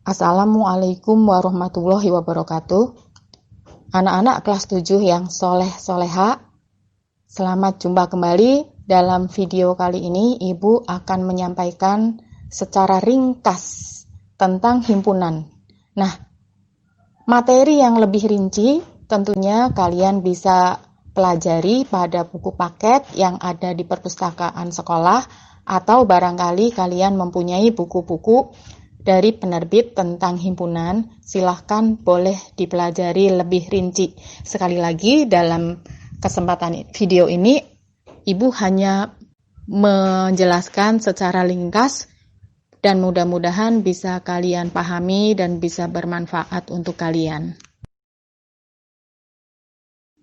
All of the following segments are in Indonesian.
Assalamualaikum warahmatullahi wabarakatuh. Anak-anak kelas 7 yang soleh-soleha, selamat jumpa kembali. Dalam video kali ini, Ibu akan menyampaikan secara ringkas tentang himpunan. Nah, materi yang lebih rinci tentunya kalian bisa pelajari pada buku paket yang ada di perpustakaan sekolah, atau barangkali kalian mempunyai buku-buku dari penerbit tentang himpunan, silahkan boleh dipelajari lebih rinci. Sekali lagi, dalam kesempatan video ini, Ibu hanya menjelaskan secara ringkas dan mudah-mudahan bisa kalian pahami dan bisa bermanfaat untuk kalian.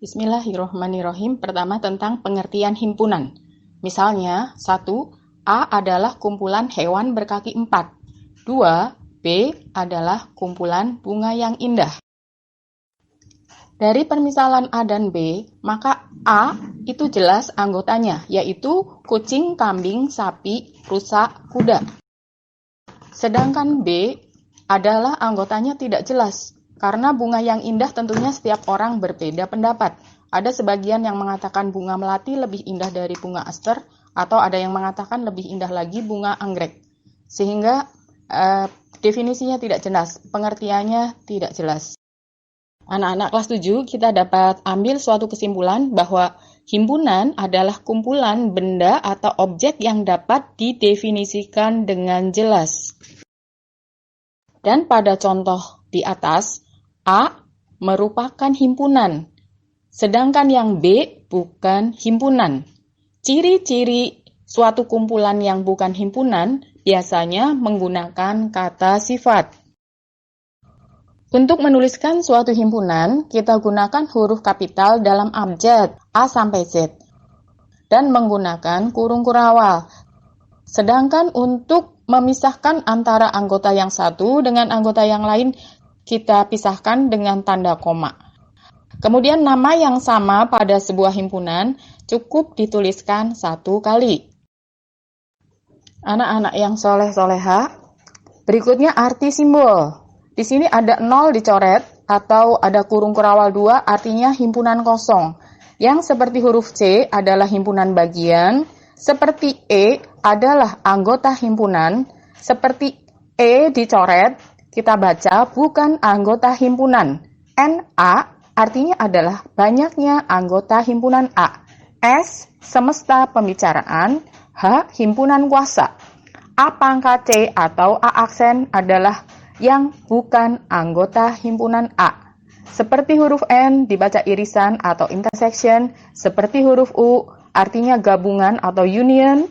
Bismillahirrahmanirrahim. Pertama, tentang pengertian himpunan. Misalnya, 1. A adalah kumpulan hewan berkaki 4. 2. B adalah kumpulan bunga yang indah. Dari permisalan A dan B, maka A itu jelas anggotanya, yaitu kucing, kambing, sapi, rusa, kuda. Sedangkan B adalah anggotanya tidak jelas, karena bunga yang indah tentunya setiap orang berbeda pendapat. Ada sebagian yang mengatakan bunga melati lebih indah dari bunga aster, atau ada yang mengatakan lebih indah lagi bunga anggrek. Sehingga definisinya tidak jelas, pengertiannya tidak jelas. Anak-anak kelas 7, kita dapat ambil suatu kesimpulan bahwa himpunan adalah kumpulan benda atau objek yang dapat didefinisikan dengan jelas. Dan pada contoh di atas, A merupakan himpunan, sedangkan yang B bukan himpunan. Ciri-ciri suatu kumpulan yang bukan himpunan biasanya menggunakan kata sifat. Untuk menuliskan suatu himpunan, kita gunakan huruf kapital dalam abjad A sampai Z dan menggunakan kurung kurawal. Sedangkan untuk memisahkan antara anggota yang satu dengan anggota yang lain, kita pisahkan dengan tanda koma. Kemudian nama yang sama pada sebuah himpunan cukup dituliskan satu kali. Anak-anak yang soleh-soleha, berikutnya arti simbol. Di sini ada 0 dicoret atau ada kurung kurawal 2, artinya himpunan kosong. Yang seperti huruf C adalah himpunan bagian, seperti E adalah anggota himpunan, seperti E dicoret, kita baca bukan anggota himpunan. NA artinya adalah banyaknya anggota himpunan A. S semesta pembicaraan, H himpunan kuasa. A pangkat C atau A aksen adalah yang bukan anggota himpunan A. Seperti huruf N dibaca irisan atau intersection, seperti huruf U artinya gabungan atau union,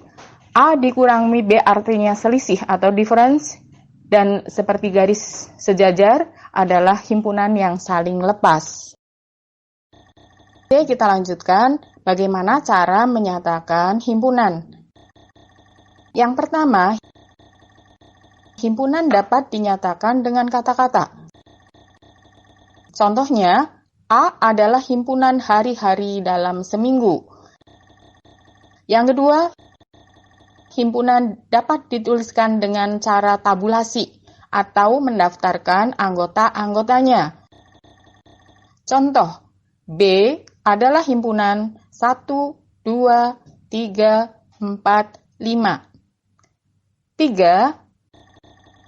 A dikurangi B artinya selisih atau difference, dan seperti garis sejajar adalah himpunan yang saling lepas. Oke, kita lanjutkan bagaimana cara menyatakan himpunan. Yang pertama, himpunan dapat dinyatakan dengan kata-kata. Contohnya, A adalah himpunan hari-hari dalam seminggu. Yang kedua, himpunan dapat dituliskan dengan cara tabulasi atau mendaftarkan anggota-anggotanya. Contoh, B adalah himpunan 1, 2, 3, 4, 5. 3.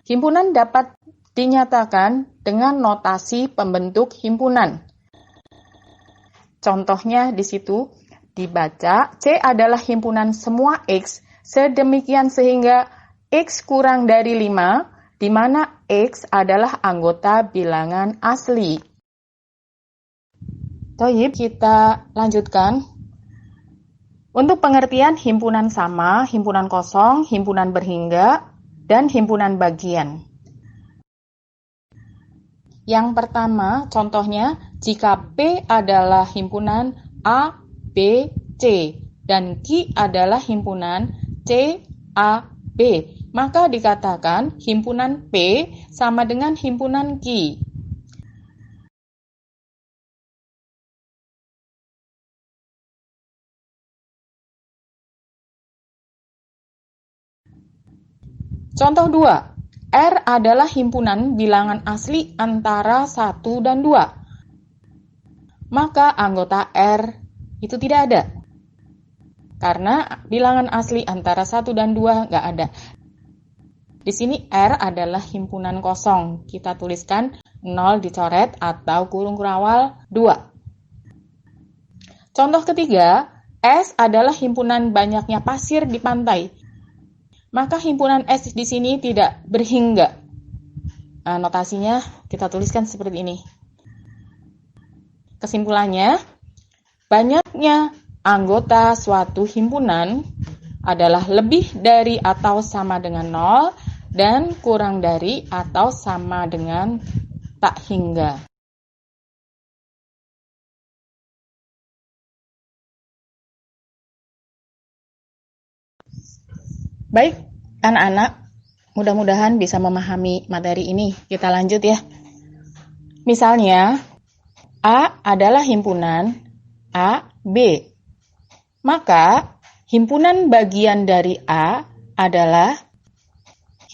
Himpunan dapat dinyatakan dengan notasi pembentuk himpunan. Contohnya di situ dibaca C adalah himpunan semua X sedemikian sehingga X kurang dari 5, di mana X adalah anggota bilangan asli. Toyib, kita lanjutkan. Untuk pengertian himpunan sama, himpunan kosong, himpunan berhingga, dan himpunan bagian. Yang pertama, contohnya, jika P adalah himpunan A, B, C, dan Q adalah himpunan C, A, B, maka dikatakan himpunan P sama dengan himpunan Q. Contoh 2, R adalah himpunan bilangan asli antara 1 dan 2. Maka anggota R itu tidak ada. Karena bilangan asli antara 1 dan 2 nggak ada. Di sini R adalah himpunan kosong. Kita tuliskan 0 dicoret atau kurung kurawal 2. Contoh ketiga, S adalah himpunan banyaknya pasir di pantai. Maka himpunan S di sini tidak berhingga. Notasinya kita tuliskan seperti ini. Kesimpulannya, banyaknya anggota suatu himpunan adalah lebih dari atau sama dengan 0 dan kurang dari atau sama dengan tak hingga. Baik, anak-anak, mudah-mudahan bisa memahami materi ini. Kita lanjut ya. Misalnya, A adalah himpunan A, B. Maka, himpunan bagian dari A adalah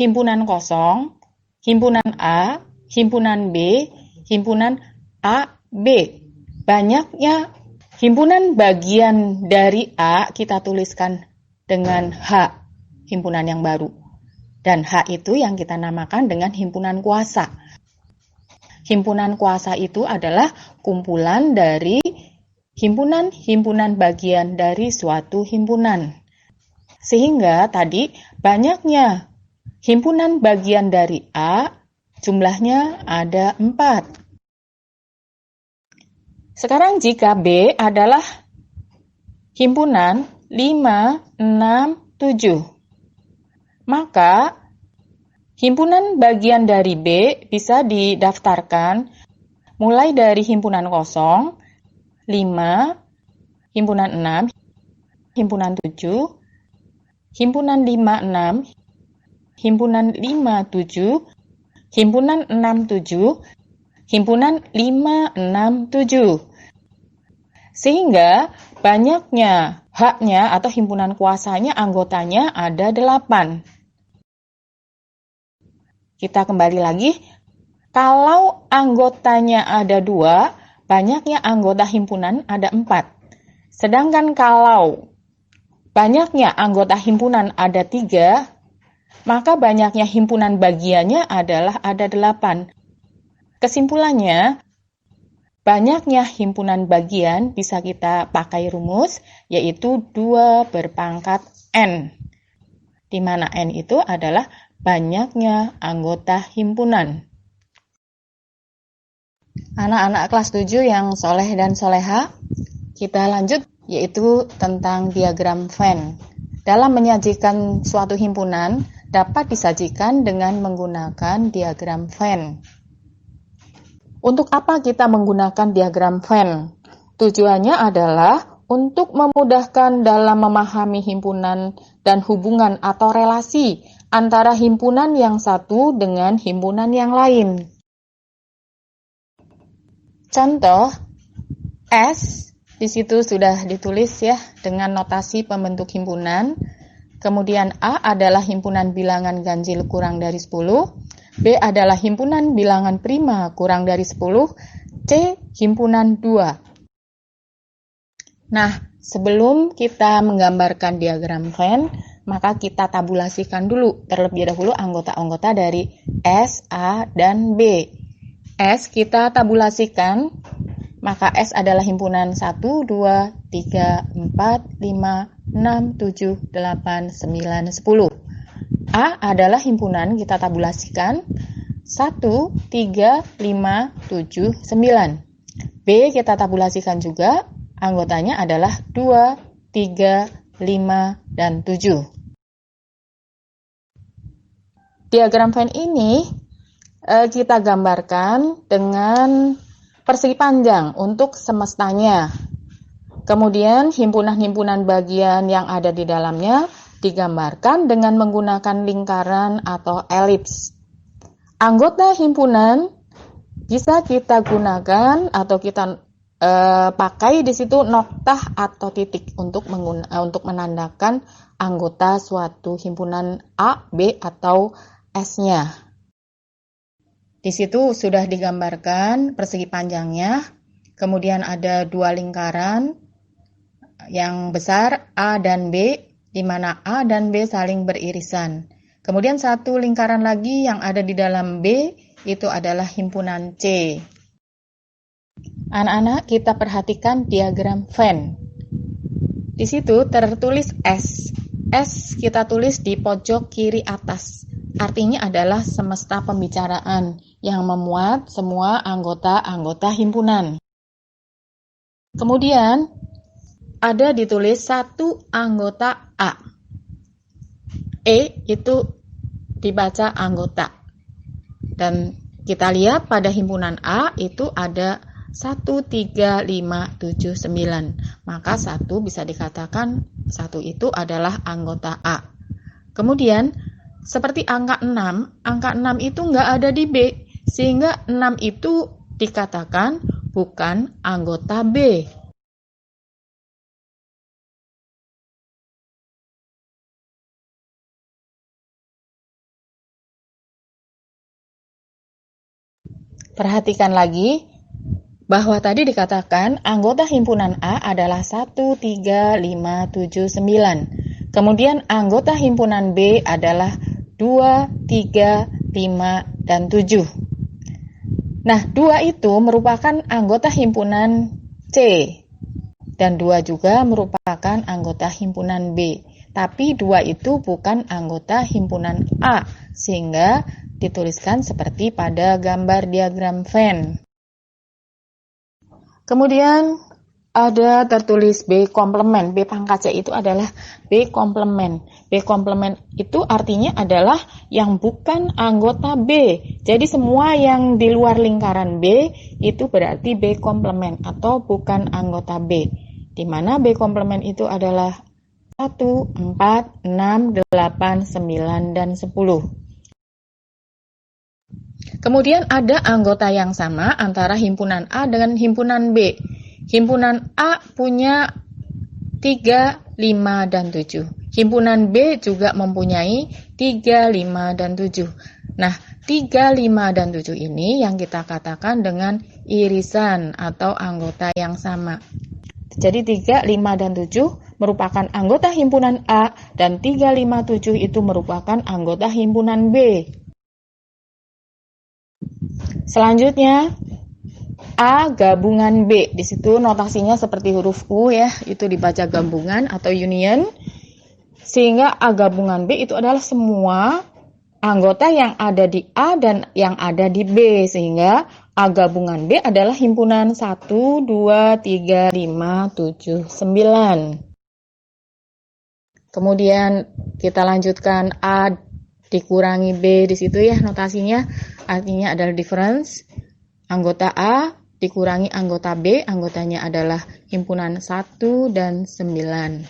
himpunan kosong, himpunan A, himpunan B, himpunan A, B. Banyaknya himpunan bagian dari A kita tuliskan dengan H, himpunan yang baru. Dan H itu yang kita namakan dengan himpunan kuasa. Himpunan kuasa itu adalah kumpulan dari himpunan-himpunan bagian dari suatu himpunan. Sehingga tadi banyaknya himpunan bagian dari A, jumlahnya ada 4. Sekarang jika B adalah himpunan 5, 6, 7. Maka himpunan bagian dari B bisa didaftarkan mulai dari himpunan kosong, 5, himpunan 6, himpunan 7, himpunan 5, 6, himpunan 5, 7, himpunan 6, 7, himpunan 5, 6, 7. Sehingga banyaknya haknya atau himpunan kuasanya anggotanya ada 8. Kita kembali lagi, kalau anggotanya ada 2, banyaknya anggota himpunan ada 4. Sedangkan kalau banyaknya anggota himpunan ada 3, maka banyaknya himpunan bagiannya adalah ada 8. Kesimpulannya, banyaknya himpunan bagian bisa kita pakai rumus, yaitu 2 berpangkat N. Di mana N itu adalah banyaknya anggota himpunan. Anak-anak kelas 7 yang soleh dan soleha, kita lanjut yaitu tentang diagram Venn. Dalam menyajikan suatu himpunan, dapat disajikan dengan menggunakan diagram Venn. Untuk apa kita menggunakan diagram Venn? Tujuannya adalah untuk memudahkan dalam memahami himpunan dan hubungan atau relasi antara himpunan yang satu dengan himpunan yang lain. Contoh, S di situ sudah ditulis ya dengan notasi pembentuk himpunan. Kemudian A adalah himpunan bilangan ganjil kurang dari 10, B adalah himpunan bilangan prima kurang dari 10, C himpunan 2. Nah, sebelum kita menggambarkan diagram Venn, maka kita tabulasikan dulu terlebih dahulu anggota-anggota dari S, A, dan B. S kita tabulasikan, maka S adalah himpunan 1, 2, 3, 4, 5, 6, 7, 8, 9, 10. A adalah himpunan kita tabulasikan 1, 3, 5, 7, 9. B kita tabulasikan juga, anggotanya adalah 2, 3, 5, dan 7. Diagram Venn ini kita gambarkan dengan persegi panjang untuk semestanya. Kemudian himpunan-himpunan bagian yang ada di dalamnya digambarkan dengan menggunakan lingkaran atau elips. Anggota himpunan bisa kita gunakan atau kita pakai di situ noktah atau titik untuk menandakan anggota suatu himpunan A, B, atau S-nya. Di situ sudah digambarkan persegi panjangnya, kemudian ada dua lingkaran yang besar A dan B, di mana A dan B saling beririsan. Kemudian satu lingkaran lagi yang ada di dalam B, itu adalah himpunan C. Anak-anak, kita perhatikan diagram Venn. Di situ tertulis S. S kita tulis di pojok kiri atas. Artinya adalah semesta pembicaraan yang memuat semua anggota-anggota himpunan. Kemudian ada ditulis satu anggota A. E itu dibaca anggota. Dan kita lihat pada himpunan A itu ada 1, 3, 5, 7, 9. Maka 1 bisa dikatakan 1 itu adalah anggota A. Kemudian seperti angka 6 itu nggak ada di B. Sehingga 6 itu dikatakan bukan anggota B. Perhatikan lagi bahwa tadi dikatakan anggota himpunan A adalah 1, 3, 5, 7, 9. Kemudian anggota himpunan B adalah 2, 3, 5, dan 7. Nah, 2 itu merupakan anggota himpunan C. Dan 2 juga merupakan anggota himpunan B. Tapi 2 itu bukan anggota himpunan A, sehingga dituliskan seperti pada gambar diagram Venn. Kemudian ada tertulis B komplement. B pangkat C itu adalah B komplement. B komplement itu artinya adalah yang bukan anggota B. Jadi semua yang di luar lingkaran B itu berarti B komplement atau bukan anggota B. Di mana B komplement itu adalah 1, 4, 6, 8, 9, dan 10. Kemudian ada anggota yang sama antara himpunan A dengan himpunan B. Himpunan A punya 3, 5, dan 7. Himpunan B juga mempunyai 3, 5, dan 7. Nah, 3, 5, dan 7 ini yang kita katakan dengan irisan atau anggota yang sama. Jadi 3, 5, dan 7 merupakan anggota himpunan A dan 3, 5, 7 itu merupakan anggota himpunan B. Selanjutnya A gabungan B. Di situ notasinya seperti huruf U ya, itu dibaca gabungan atau union. Sehingga A gabungan B itu adalah semua anggota yang ada di A dan yang ada di B. Sehingga A gabungan B adalah himpunan 1, 2, 3, 5, 7, 9. Kemudian kita lanjutkan A dikurangi B di situ ya notasinya, artinya adalah difference. Anggota A dikurangi anggota B, anggotanya adalah himpunan 1 dan 9.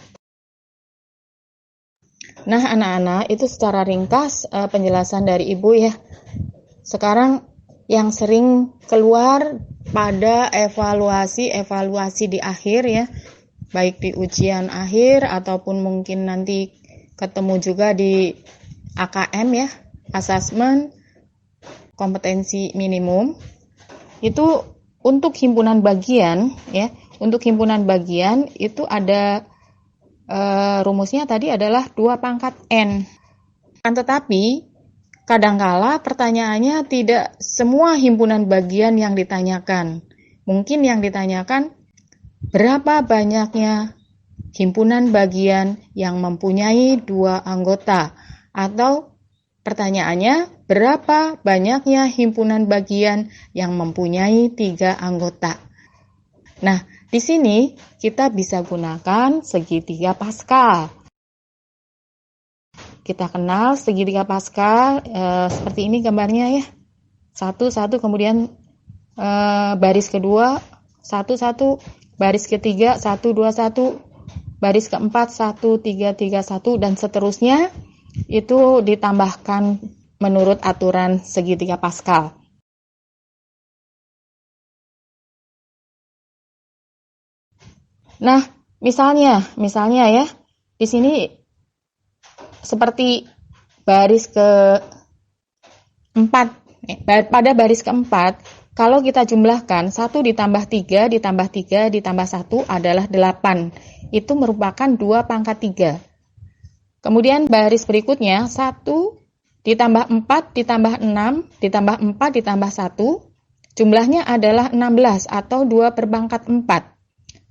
Nah anak-anak, itu secara ringkas penjelasan dari Ibu ya. Sekarang yang sering keluar pada evaluasi di akhir ya, baik di ujian akhir ataupun mungkin nanti ketemu juga di AKM ya, assessment kompetensi minimum. Itu untuk himpunan bagian ya, untuk himpunan bagian itu ada rumusnya tadi adalah 2 pangkat N. Kan tetapi kadangkala pertanyaannya tidak semua himpunan bagian yang ditanyakan. Mungkin yang ditanyakan berapa banyaknya himpunan bagian yang mempunyai 2 anggota, atau pertanyaannya berapa banyaknya himpunan bagian yang mempunyai 3 anggota. Nah, di sini kita bisa gunakan segitiga Pascal. Kita kenal segitiga Pascal seperti ini gambarnya ya. 1, kemudian baris kedua 1, baris ketiga 1, 2, 1, baris keempat 1, 3, 3, 1, dan seterusnya itu ditambahkan menurut aturan segitiga Pascal. Nah, misalnya ya, di sini seperti baris ke-4 Pada baris keempat, kalau kita jumlahkan 1 ditambah 3 ditambah 3 ditambah 1 adalah 8. Itu merupakan 2 pangkat 3. Kemudian baris berikutnya 1 ditambah 4 ditambah 6 ditambah 4 ditambah 1. Jumlahnya adalah 16 atau 2 per pangkat 4.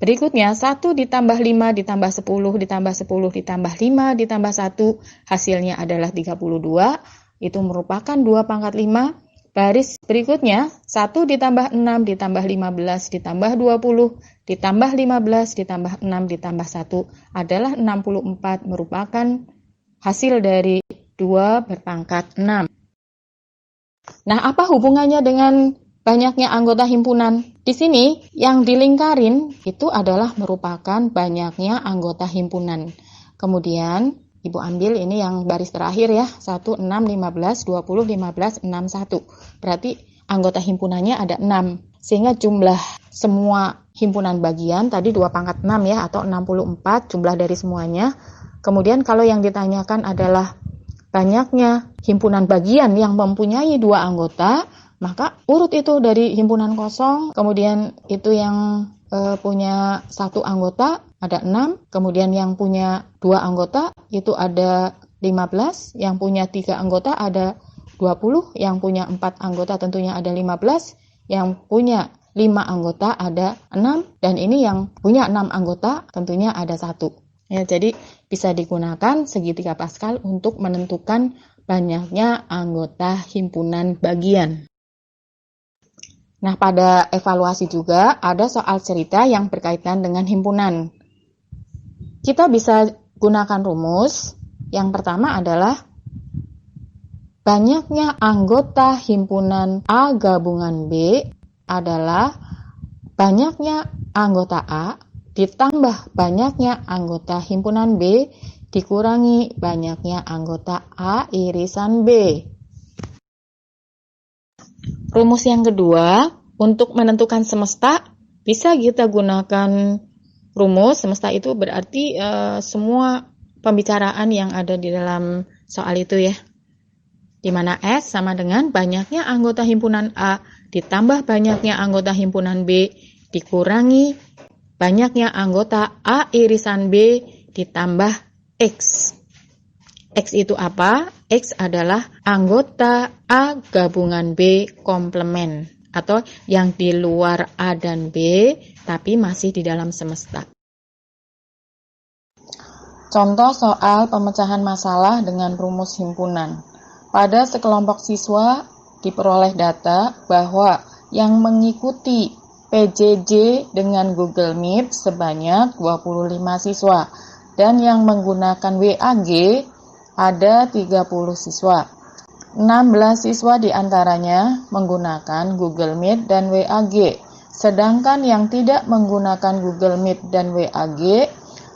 Berikutnya 1 ditambah 5 ditambah 10 ditambah 10 ditambah 5 ditambah 1. Hasilnya adalah 32. Itu merupakan 2 pangkat 5. Baris berikutnya 1 ditambah 6 ditambah 15 ditambah 20 ditambah 15 ditambah 6 ditambah 1 adalah 64, merupakan hasil dari 2 berpangkat 6. Nah, apa hubungannya dengan banyaknya anggota himpunan? Di sini yang dilingkarin itu adalah merupakan banyaknya anggota himpunan. Kemudian Ibu ambil ini yang baris terakhir ya, 1, 6, 15, 20, 15, 6, 1. Berarti anggota himpunannya ada 6. Sehingga jumlah semua himpunan bagian tadi 2 pangkat 6 ya, atau 64 jumlah dari semuanya. Kemudian kalau yang ditanyakan adalah banyaknya himpunan bagian yang mempunyai 2 anggota, maka urut itu dari himpunan kosong, kemudian itu yang punya 1 anggota ada 6, kemudian yang punya 2 anggota itu ada 15, yang punya 3 anggota ada 20, yang punya 4 anggota tentunya ada 15, yang punya 5 anggota ada 6, dan ini yang punya 6 anggota tentunya ada 1. Ya, jadi bisa digunakan segitiga Pascal untuk menentukan banyaknya anggota himpunan bagian. Nah, pada evaluasi juga ada soal cerita yang berkaitan dengan himpunan. Kita bisa gunakan rumus. Yang pertama adalah banyaknya anggota himpunan A gabungan B adalah banyaknya anggota A ditambah banyaknya anggota himpunan B dikurangi banyaknya anggota A irisan B. Rumus yang kedua, untuk menentukan semesta, bisa kita gunakan rumus. Semesta itu berarti semua pembicaraan yang ada di dalam soal itu ya. Di mana S sama dengan banyaknya anggota himpunan A ditambah banyaknya anggota himpunan B dikurangi banyaknya anggota A irisan B ditambah X. X itu apa? X adalah anggota A gabungan B komplement atau yang di luar A dan B tapi masih di dalam semesta. Contoh soal pemecahan masalah dengan rumus himpunan. Pada sekelompok siswa diperoleh data bahwa yang mengikuti PJJ dengan Google Meet sebanyak 25 siswa dan yang menggunakan WAG ada 30 siswa. 16 siswa diantaranya menggunakan Google Meet dan WAG, sedangkan yang tidak menggunakan Google Meet dan WAG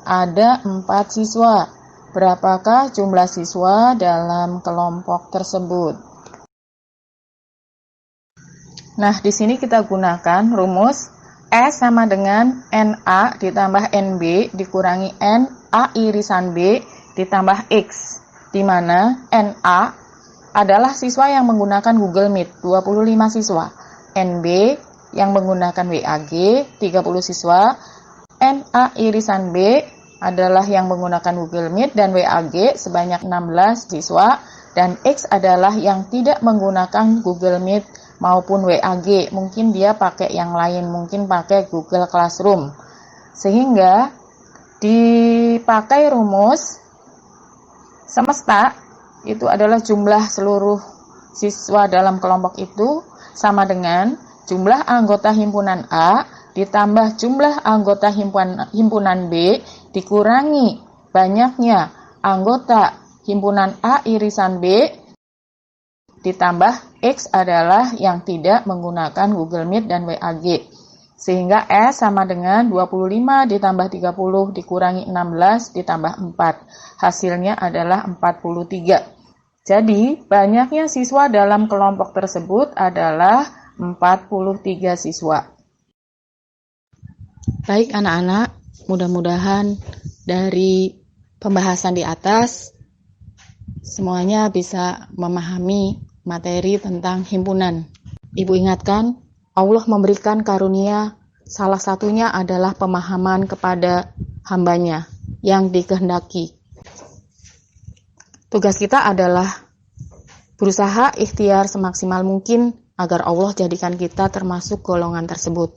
ada 4 siswa. Berapakah jumlah siswa dalam kelompok tersebut? Nah, di sini kita gunakan rumus S sama dengan NA ditambah NB dikurangi NA irisan B ditambah X, di mana NA adalah siswa yang menggunakan Google Meet, 25 siswa. NB yang menggunakan WAG, 30 siswa. NA irisan B adalah yang menggunakan Google Meet dan WAG sebanyak 16 siswa. Dan X adalah yang tidak menggunakan Google Meet maupun WAG. Mungkin dia pakai yang lain, mungkin pakai Google Classroom. Sehingga dipakai rumus semesta itu adalah jumlah seluruh siswa dalam kelompok itu sama dengan jumlah anggota himpunan A ditambah jumlah anggota himpunan B dikurangi banyaknya anggota himpunan A irisan B ditambah X adalah yang tidak menggunakan Google Meet dan WAG. Sehingga S sama dengan 25 ditambah 30 dikurangi 16 ditambah 4. Hasilnya adalah 43. Jadi, banyaknya siswa dalam kelompok tersebut adalah 43 siswa. Baik anak-anak, mudah-mudahan dari pembahasan di atas semuanya bisa memahami materi tentang himpunan. Ibu ingatkan, Allah memberikan karunia, salah satunya adalah pemahaman kepada hambanya yang dikehendaki. Tugas kita adalah berusaha ikhtiar semaksimal mungkin agar Allah jadikan kita termasuk golongan tersebut.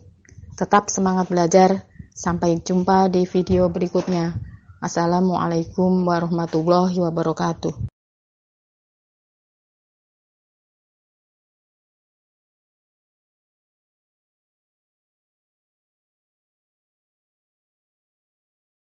Tetap semangat belajar. Sampai jumpa di video berikutnya. Assalamualaikum warahmatullahi wabarakatuh.